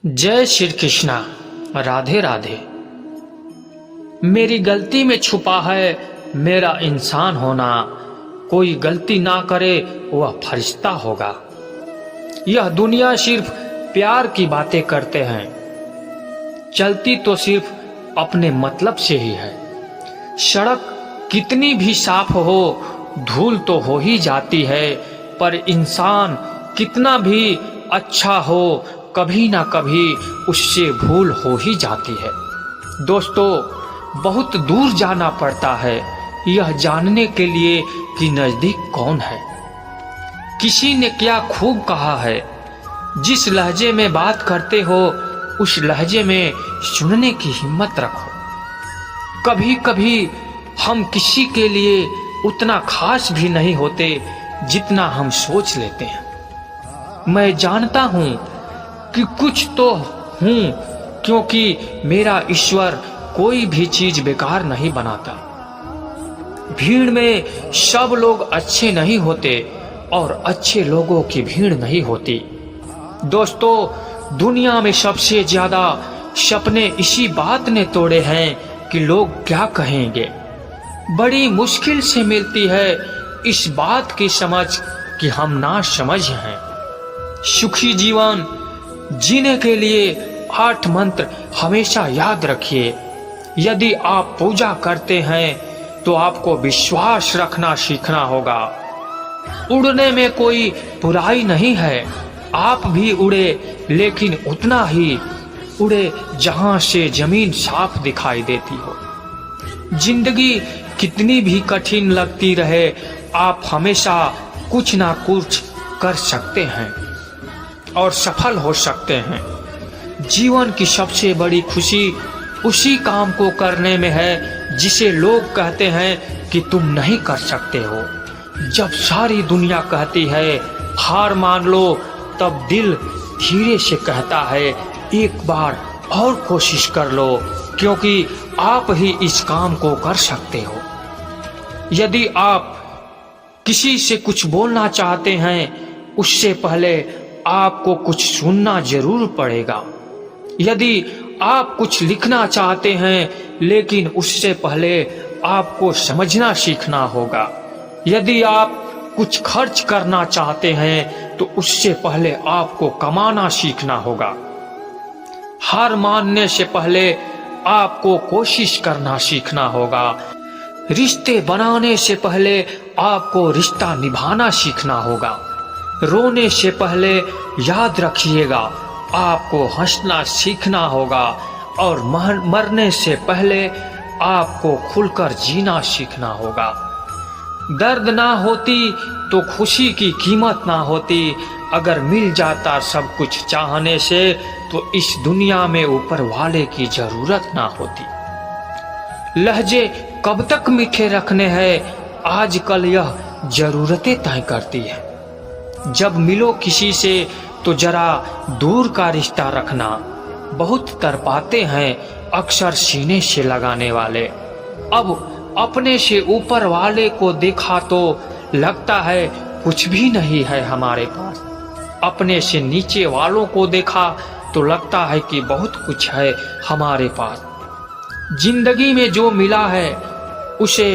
जय श्री कृष्णा। राधे राधे। मेरी गलती में छुपा है मेरा इंसान होना। कोई गलती ना करे वह फरिश्ता होगा। यह दुनिया सिर्फ प्यार की बातें करते हैं, चलती तो सिर्फ अपने मतलब से ही है। सड़क कितनी भी साफ हो धूल तो हो ही जाती है, पर इंसान कितना भी अच्छा हो कभी ना कभी उससे भूल हो ही जाती है। दोस्तों, बहुत दूर जाना पड़ता है यह जानने के लिए कि नजदीक कौन है। किसी ने क्या खूब कहा है, जिस लहजे में बात करते हो उस लहजे में सुनने की हिम्मत रखो। कभी कभी हम किसी के लिए उतना खास भी नहीं होते जितना हम सोच लेते हैं। मैं जानता हूं कि कुछ तो हूं, क्योंकि मेरा ईश्वर कोई भी चीज बेकार नहीं बनाता। भीड़ में सब लोग अच्छे नहीं होते और अच्छे लोगों की भीड़ नहीं होती। दोस्तों, दुनिया में सबसे ज्यादा सपने इसी बात ने तोड़े हैं कि लोग क्या कहेंगे। बड़ी मुश्किल से मिलती है इस बात की समझ कि हम ना समझ हैं। सुखी जीवन जीने के लिए 8 मंत्र हमेशा याद रखिए। यदि आप पूजा करते हैं तो आपको विश्वास रखना सीखना होगा। उड़ने में कोई बुराई नहीं है, आप भी उड़े, लेकिन उतना ही उड़े जहां से जमीन साफ दिखाई देती हो। जिंदगी कितनी भी कठिन लगती रहे, आप हमेशा कुछ ना कुछ कर सकते हैं और सफल हो सकते हैं। जीवन की सबसे बड़ी खुशी उसी काम को करने में है जिसे लोग कहते हैं कि तुम नहीं कर सकते हो। जब सारी दुनिया कहती है हार मान लो, तब दिल धीरे से कहता है एक बार और कोशिश कर लो, क्योंकि आप ही इस काम को कर सकते हो। यदि आप किसी से कुछ बोलना चाहते हैं, उससे पहले आपको कुछ सुनना जरूर पड़ेगा। यदि आप कुछ लिखना चाहते हैं, लेकिन उससे पहले आपको समझना सीखना होगा। यदि आप कुछ खर्च करना चाहते हैं, तो उससे पहले आपको कमाना सीखना होगा। हार मानने से पहले आपको कोशिश करना सीखना होगा। रिश्ते बनाने से पहले आपको रिश्ता निभाना सीखना होगा। रोने से पहले याद रखिएगा आपको हंसना सीखना होगा, और मरने से पहले आपको खुलकर जीना सीखना होगा। दर्द ना होती तो खुशी की कीमत ना होती। अगर मिल जाता सब कुछ चाहने से, तो इस दुनिया में ऊपर वाले की जरूरत ना होती। लहजे कब तक मीठे रखने हैं, आजकल यह जरूरतें तय करती है। जब मिलो किसी से तो जरा दूर का रिश्ता रखना। बहुत तड़पाते हैं अक्सर सीने से लगाने वाले। अब अपने से ऊपर वाले को देखा तो लगता है कुछ भी नहीं है हमारे पास। अपने से नीचे वालों को देखा तो लगता है कि बहुत कुछ है हमारे पास। जिंदगी में जो मिला है उसे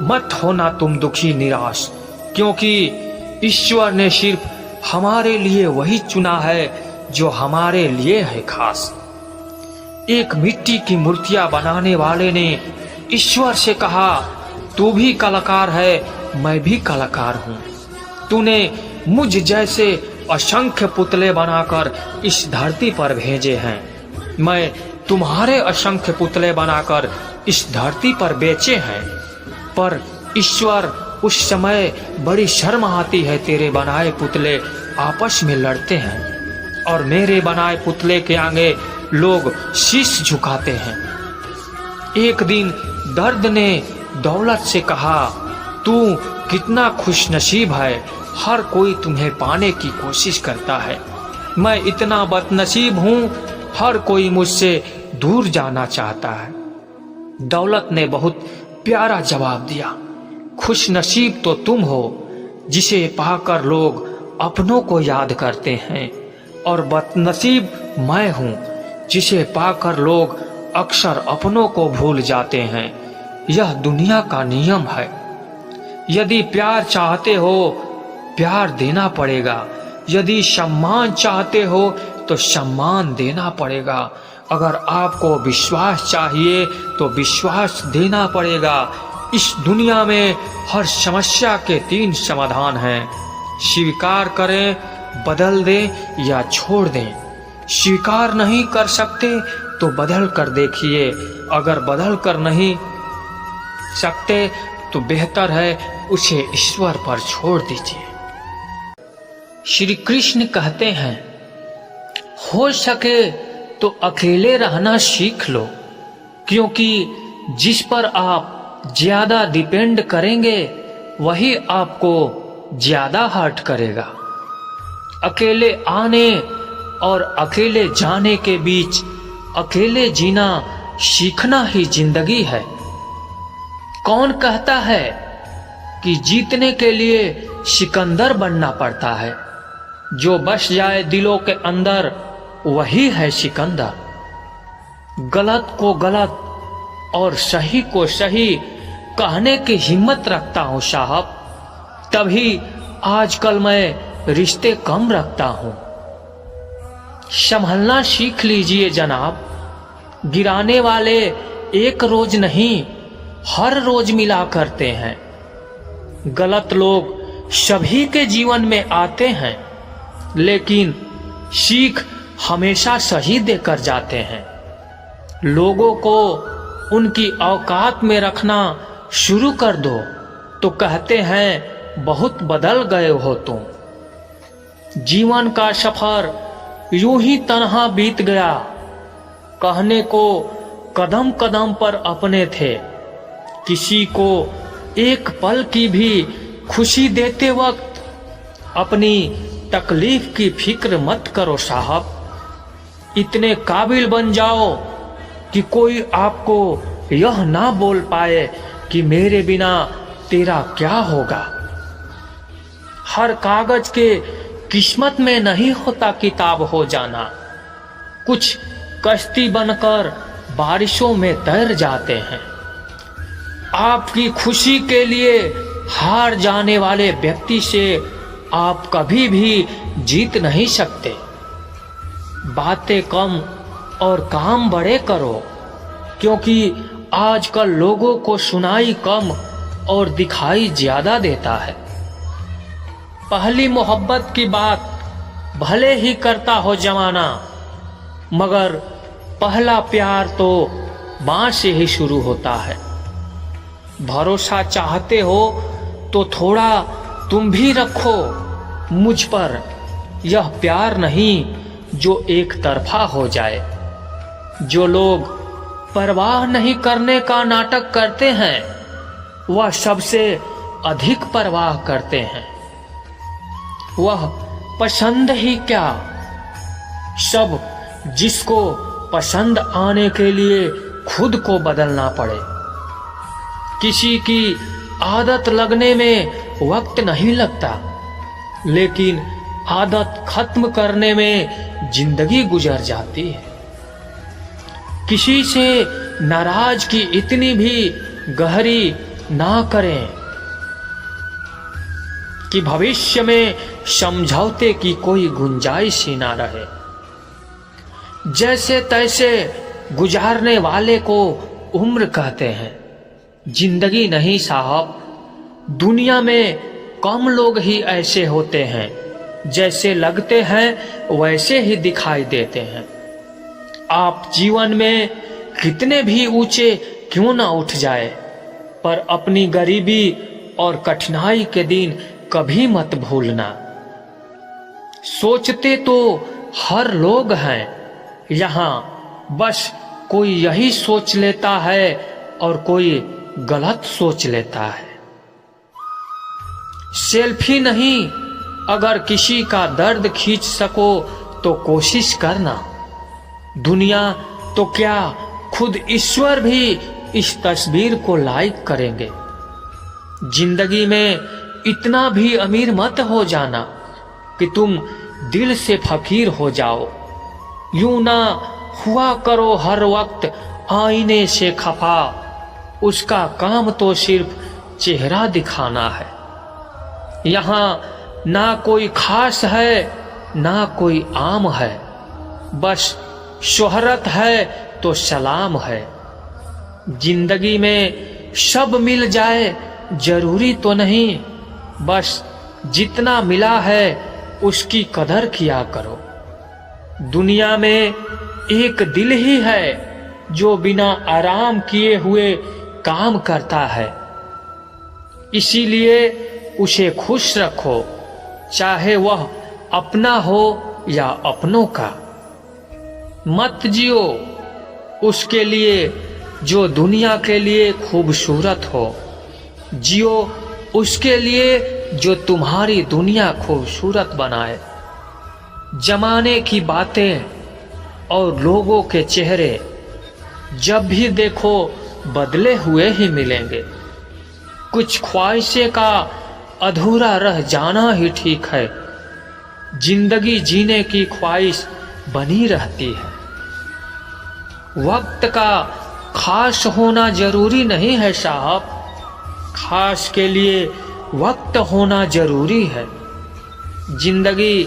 मत होना तुम दुखी निराश, क्योंकि ईश्वर ने सिर्फ हमारे लिए वही चुना है जो हमारे लिए है खास। एक मिट्टी की मूर्तियां बनाने वाले ने ईश्वर से कहा, तू भी कलाकार है, मैं भी कलाकार हूँ। तूने मुझ जैसे असंख्य पुतले बनाकर इस धरती पर भेजे हैं, मैं तुम्हारे असंख्य पुतले बनाकर इस धरती पर बेचे हैं। पर ईश्वर, उस समय बड़ी शर्म आती है, तेरे बनाए पुतले आपस में लड़ते हैं और मेरे बनाए पुतले के आगे लोग शीश झुकाते हैं। एक दिन दर्द ने दौलत से कहा, तू कितना खुशनसीब है, हर कोई तुम्हें पाने की कोशिश करता है। मैं इतना बदनसीब हूँ, हर कोई मुझसे दूर जाना चाहता है। दौलत ने बहुत प्यारा जवाब दिया, खुशनसीब तो तुम हो जिसे पाकर लोग अपनों को याद करते हैं, और बदनसीब मैं हूँ जिसे पाकर लोग अक्सर अपनों को भूल जाते हैं। यह दुनिया का नियम है। यदि प्यार चाहते हो प्यार देना पड़ेगा, यदि सम्मान चाहते हो तो सम्मान देना पड़ेगा, अगर आपको विश्वास चाहिए तो विश्वास देना पड़ेगा। इस दुनिया में हर समस्या के 3 समाधान हैं, स्वीकार करें, बदल दें या छोड़ दें। स्वीकार नहीं कर सकते तो बदल कर देखिए, अगर बदल कर नहीं सकते तो बेहतर है उसे ईश्वर पर छोड़ दीजिए। श्री कृष्ण कहते हैं, हो सके तो अकेले रहना सीख लो, क्योंकि जिस पर आप ज्यादा डिपेंड करेंगे वही आपको ज्यादा हर्ट करेगा। अकेले आने और अकेले जाने के बीच अकेले जीना सीखना ही जिंदगी है। कौन कहता है कि जीतने के लिए सिकंदर बनना पड़ता है? जो बस जाए दिलों के अंदर वही है सिकंदर। गलत को गलत और सही को सही कहने की हिम्मत रखता हूँ साहब, तभी आजकल मैं रिश्ते कम रखता हूँ। संभलना सीख लीजिए जनाब, गिराने वाले एक रोज नहीं हर रोज मिला करते हैं। गलत लोग सभी के जीवन में आते हैं, लेकिन सीख हमेशा सही देकर जाते हैं। लोगों को उनकी औकात में रखना शुरू कर दो तो कहते हैं बहुत बदल गए हो तुम। जीवन का सफर यूं ही तन्हा बीत गया, कहने को कदम कदम पर अपने थे। किसी को एक पल की भी खुशी देते वक्त अपनी तकलीफ की फिक्र मत करो साहब। इतने काबिल बन जाओ कि कोई आपको यह ना बोल पाए कि मेरे बिना तेरा क्या होगा। हर कागज के किस्मत में नहीं होता किताब हो जाना। कुछ कश्ती बनकर बारिशों में तैर जाते हैं। आपकी खुशी के लिए हार जाने वाले व्यक्ति से आप कभी भी जीत नहीं सकते। बातें कम और काम बड़े करो, क्योंकि आजकल लोगों को सुनाई कम और दिखाई ज्यादा देता है। पहली मोहब्बत की बात भले ही करता हो जमाना, मगर पहला प्यार तो मां से ही शुरू होता है। भरोसा चाहते हो तो थोड़ा तुम भी रखो मुझ पर। यह प्यार नहीं जो एक तरफा हो जाए। जो लोग परवाह नहीं करने का नाटक करते हैं वह सबसे अधिक परवाह करते हैं। वह पसंद ही क्या, सब जिसको पसंद आने के लिए खुद को बदलना पड़े। किसी की आदत लगने में वक्त नहीं लगता, लेकिन आदत खत्म करने में जिंदगी गुजर जाती है। किसी से नाराज की इतनी भी गहरी ना करें कि भविष्य में समझौते की कोई गुंजाइश ही ना रहे। जैसे तैसे गुजारने वाले को उम्र कहते हैं, जिंदगी नहीं साहब। दुनिया में कम लोग ही ऐसे होते हैं, जैसे लगते हैं वैसे ही दिखाई देते हैं। आप जीवन में कितने भी ऊंचे क्यों ना उठ जाए, पर अपनी गरीबी और कठिनाई के दिन कभी मत भूलना। सोचते तो हर लोग हैं यहाँ, बस कोई यही सोच लेता है और कोई गलत सोच लेता है। सेल्फी नहीं, अगर किसी का दर्द खींच सको तो कोशिश करना। दुनिया तो क्या, खुद ईश्वर भी इस तस्वीर को लाइक करेंगे। जिंदगी में इतना भी अमीर मत हो जाना कि तुम दिल से फकीर हो जाओ। यूं ना हुआ करो हर वक्त आईने से खफा, उसका काम तो सिर्फ चेहरा दिखाना है। यहाँ ना कोई खास है ना कोई आम है, बस शोहरत है तो सलाम है। जिंदगी में सब मिल जाए जरूरी तो नहीं, बस जितना मिला है उसकी कदर किया करो। दुनिया में एक दिल ही है जो बिना आराम किए हुए काम करता है, इसीलिए उसे खुश रखो, चाहे वह अपना हो या अपनों का। मत जियो उसके लिए जो दुनिया के लिए खूबसूरत हो, जियो उसके लिए जो तुम्हारी दुनिया खूबसूरत बनाए। जमाने की बातें और लोगों के चेहरे जब भी देखो बदले हुए ही मिलेंगे। कुछ ख्वाहिशें का अधूरा रह जाना ही ठीक है, जिंदगी जीने की ख्वाहिश बनी रहती है। वक्त का खास होना जरूरी नहीं है साहब, खास के लिए वक्त होना जरूरी है। जिंदगी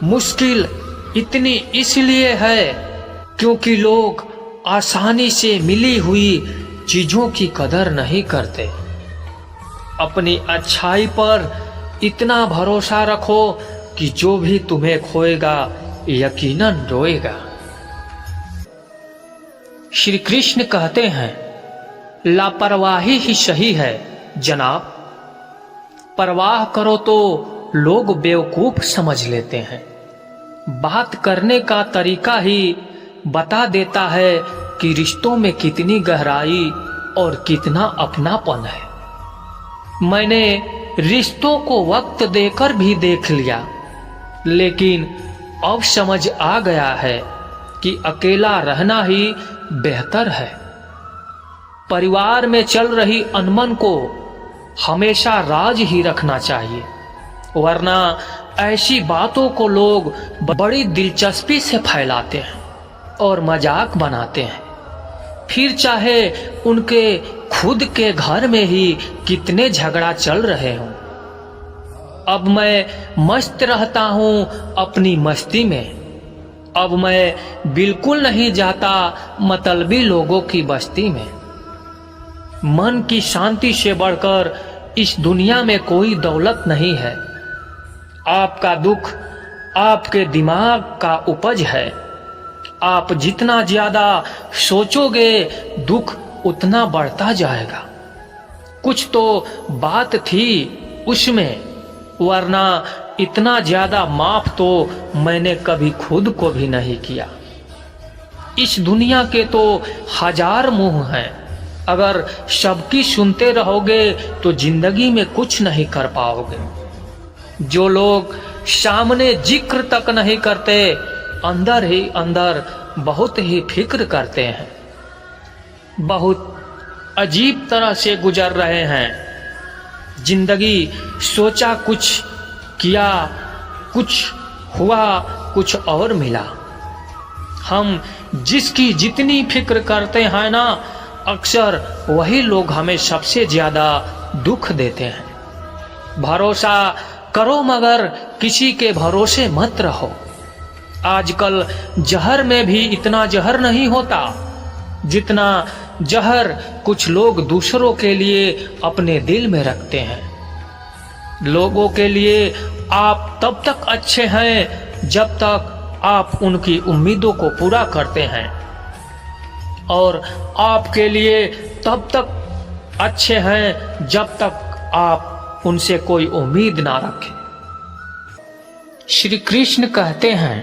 मुश्किल इतनी इसलिए है क्योंकि लोग आसानी से मिली हुई चीजों की कदर नहीं करते। अपनी अच्छाई पर इतना भरोसा रखो कि जो भी तुम्हें खोएगा यकीनन रोएगा। श्री कृष्ण कहते हैं, लापरवाही ही सही है जनाब। परवाह करो तो लोग बेवकूफ समझ लेते हैं। बात करने का तरीका ही बता देता है कि रिश्तों में कितनी गहराई और कितना अपनापन है। मैंने रिश्तों को वक्त देकर भी देख लिया, लेकिन अब समझ आ गया है कि अकेला रहना ही बेहतर है। परिवार में चल रही अनबन को हमेशा राज ही रखना चाहिए, वरना ऐसी बातों को लोग बड़ी दिलचस्पी से फैलाते हैं और मजाक बनाते हैं, फिर चाहे उनके खुद के घर में ही कितने झगड़ा चल रहे हों। अब मैं मस्त रहता हूं अपनी मस्ती में। अब मैं बिल्कुल नहीं जाता मतलबी लोगों की बस्ती में। मन की शांति से बढ़कर इस दुनिया में कोई दौलत नहीं है। आपका दुख आपके दिमाग का उपज है। आप जितना ज्यादा सोचोगे दुख उतना बढ़ता जाएगा। कुछ तो बात थी उसमें, वरना इतना ज्यादा माफ तो मैंने कभी खुद को भी नहीं किया। इस दुनिया के तो हजार मुंह हैं, अगर सबकी सुनते रहोगे तो जिंदगी में कुछ नहीं कर पाओगे। जो लोग सामने जिक्र तक नहीं करते, अंदर ही अंदर बहुत ही फिक्र करते हैं। बहुत अजीब तरह से गुजर रहे हैं। जिंदगी सोचा कुछ, किया कुछ, हुआ कुछ और मिला। हम जिसकी जितनी फिक्र करते हैं ना, अक्सर वही लोग हमें सबसे ज्यादा दुख देते हैं। भरोसा करो मगर किसी के भरोसे मत रहो। आजकल जहर में भी इतना जहर नहीं होता जितना जहर कुछ लोग दूसरों के लिए अपने दिल में रखते हैं। लोगों के लिए आप तब तक अच्छे हैं जब तक आप उनकी उम्मीदों को पूरा करते हैं, और आपके लिए तब तक अच्छे हैं जब तक आप उनसे कोई उम्मीद ना रखें। श्री कृष्ण कहते हैं,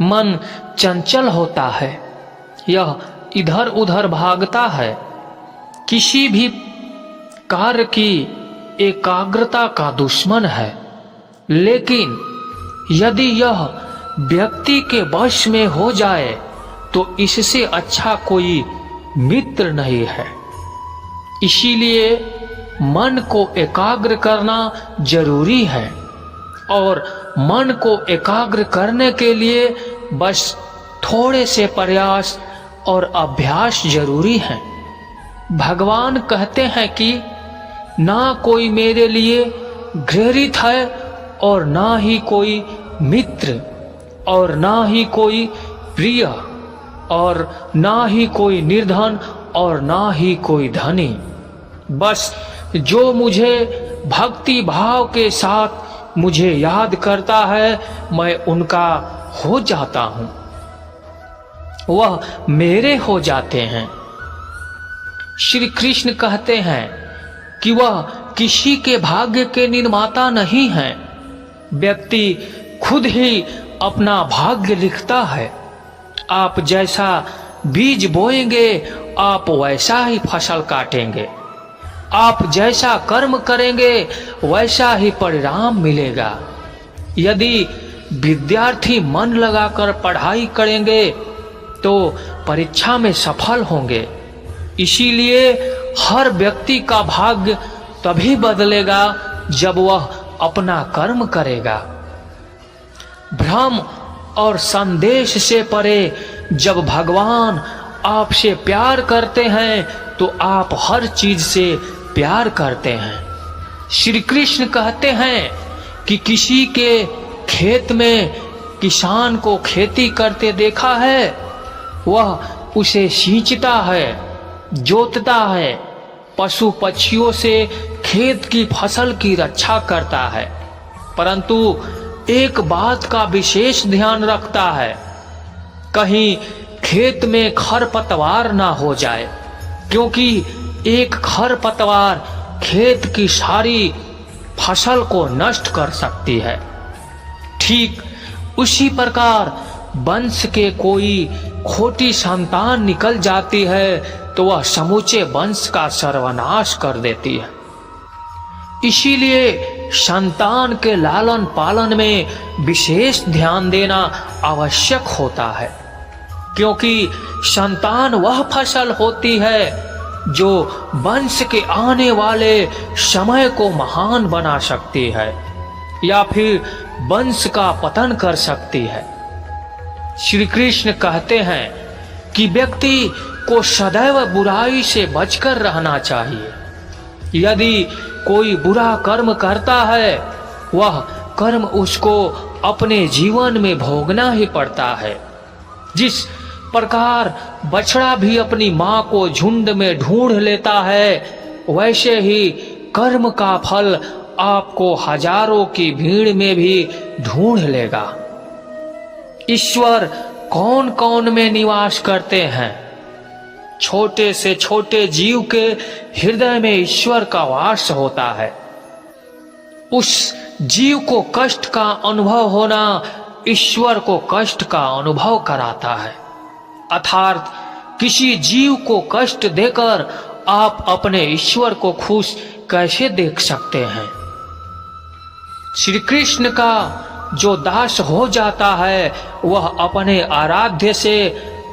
मन चंचल होता है, यह इधर उधर भागता है। किसी भी कार्य की एकाग्रता का दुश्मन है, लेकिन यदि यह व्यक्ति के वश में हो जाए तो इससे अच्छा कोई मित्र नहीं है। इसीलिए मन को एकाग्र करना जरूरी है। और मन को एकाग्र करने के लिए बस थोड़े से प्रयास और अभ्यास जरूरी है। भगवान कहते हैं कि ना कोई मेरे लिए घृणित है और ना ही कोई मित्र और ना ही कोई प्रिय और ना ही कोई निर्धन और ना ही कोई धनी। बस जो मुझे भक्ति भाव के साथ मुझे याद करता है, मैं उनका हो जाता हूं, वह मेरे हो जाते हैं। श्री कृष्ण कहते हैं कि वह किसी के भाग्य के निर्माता नहीं हैं। व्यक्ति खुद ही अपना भाग्य लिखता है। आप जैसा बीज बोएंगे आप वैसा ही फसल काटेंगे। आप जैसा कर्म करेंगे वैसा ही परिणाम मिलेगा। यदि विद्यार्थी मन लगाकर पढ़ाई करेंगे तो परीक्षा में सफल होंगे। इसीलिए हर व्यक्ति का भाग्य तभी बदलेगा जब वह अपना कर्म करेगा। भ्रम और संदेश से परे जब भगवान आपसे प्यार करते हैं तो आप हर चीज से प्यार करते हैं। श्री कृष्ण कहते हैं कि किसी के खेत में किसान को खेती करते देखा है, वह उसे सींचता है, जोतता है, पशु पक्षियों से खेत की फसल की रक्षा करता है, परंतु एक बात का विशेष ध्यान रखता है, कहीं खेत में खरपतवार ना हो जाए, क्योंकि एक खरपतवार खेत की सारी फसल को नष्ट कर सकती है। ठीक उसी प्रकार वंश के कोई खोटी संतान निकल जाती है तो वह समूचे वंश का सर्वनाश कर देती है। इसीलिए संतान के लालन पालन में विशेष ध्यान देना आवश्यक होता है, क्योंकि संतान वह फसल होती है जो वंश के आने वाले समय को महान बना सकती है या फिर वंश का पतन कर सकती है। श्री कृष्ण कहते हैं कि व्यक्ति को सदैव बुराई से बचकर रहना चाहिए। यदि कोई बुरा कर्म करता है, वह कर्म उसको अपने जीवन में भोगना ही पड़ता है। जिस प्रकार बछड़ा भी अपनी माँ को झुंड में ढूंढ लेता है, वैसे ही कर्म का फल आपको हजारों की भीड़ में भी ढूंढ लेगा। ईश्वर कौन कौन में निवास करते हैं? छोटे से छोटे जीव के हृदय में ईश्वर का वास होता है। उस जीव को कष्ट का अनुभव होना ईश्वर को कष्ट का अनुभव कराता है। अर्थात किसी जीव को कष्ट देकर आप अपने ईश्वर को खुश कैसे देख सकते हैं? श्री कृष्ण का जो दास हो जाता है वह अपने आराध्य से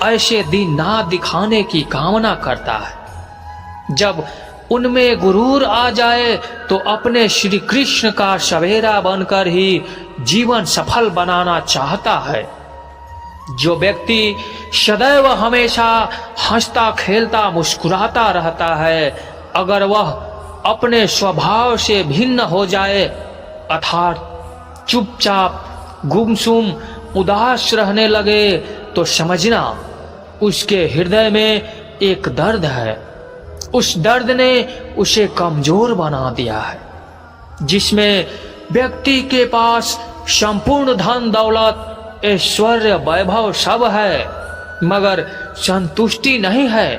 ऐसे दिन ना दिखाने की कामना करता है। जब उनमें गुरूर आ जाए तो अपने श्री कृष्ण का सवेरा बनकर ही जीवन सफल बनाना चाहता है। जो व्यक्ति सदैव हमेशा हंसता खेलता मुस्कुराता रहता है, अगर वह अपने स्वभाव से भिन्न हो जाए, अर्थात चुपचाप गुमसुम उदास रहने लगे, तो समझना उसके हृदय में एक दर्द है। उस दर्द ने उसे कमजोर बना दिया है। जिसमें व्यक्ति के पास संपूर्ण धन दौलत ऐश्वर्य वैभव सब है, मगर संतुष्टि नहीं है,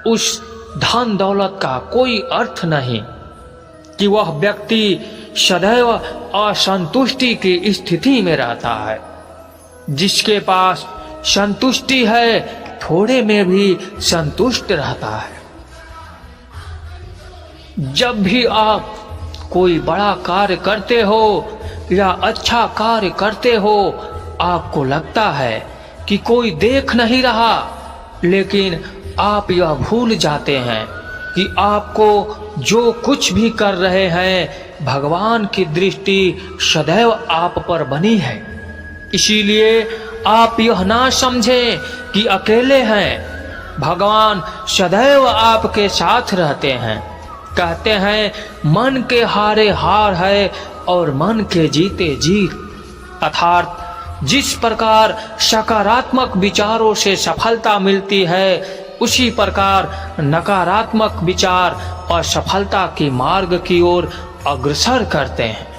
उस धन दौलत का कोई अर्थ नहीं कि वह व्यक्ति सदैव असंतुष्टि की स्थिति में रहता है। जिसके पास संतुष्टि है, थोड़े में भी संतुष्ट रहता है। जब भी आप कोई बड़ा कार्य करते हो या अच्छा कार्य करते हो, आपको लगता है कि कोई देख नहीं रहा, लेकिन आप यह भूल जाते हैं कि आपको जो कुछ भी कर रहे हैं भगवान की दृष्टि सदैव आप पर बनी है। इसीलिए आप यह ना समझें कि अकेले हैं। भगवान सदैव आपके साथ रहते हैं। कहते हैं मन के हारे हार है और मन के जीते जीत। अर्थात जिस प्रकार सकारात्मक विचारों से सफलता मिलती है, उसी प्रकार नकारात्मक विचार असफलता के मार्ग की ओर अग्रसर करते हैं।